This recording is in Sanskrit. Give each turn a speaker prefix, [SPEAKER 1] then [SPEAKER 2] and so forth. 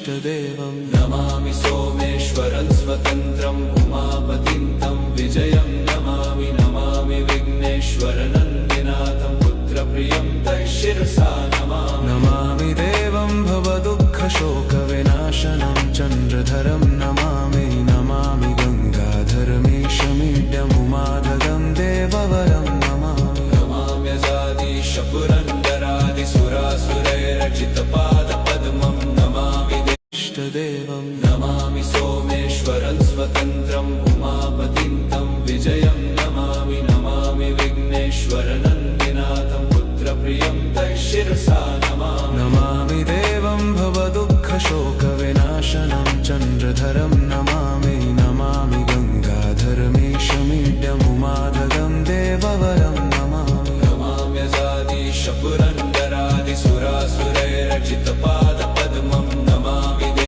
[SPEAKER 1] इष्टदेवं नमामि सोमेश्वरं स्वतन्त्रम् उमापतिं तं विजयं नमामि नमामि विघ्नेश्वरनन्दिनाथं पुत्रप्रियं तं शिरसा नमामि देवं भवदुःखशोकविनाशनं चन्द्रधरं नमामि नमामि गङ्गाधरमीशमीड्यमुमाधगं देववरं नमामि नमाम्यजादिशपुरन्दरादिसुरासुरैरचितपादपद्मं नमामि इष्टदेवं नमामि सोमेश्वरं स्वतन्त्रम् उमापतिं तं विजयं नमामि नमामि विघ्नेश्वरनन्दिनाथं पुत्रप्रियं तं शिरसा नमामि देवं भवदुःखशोकविनाशनं चन्द्रधरं नमामि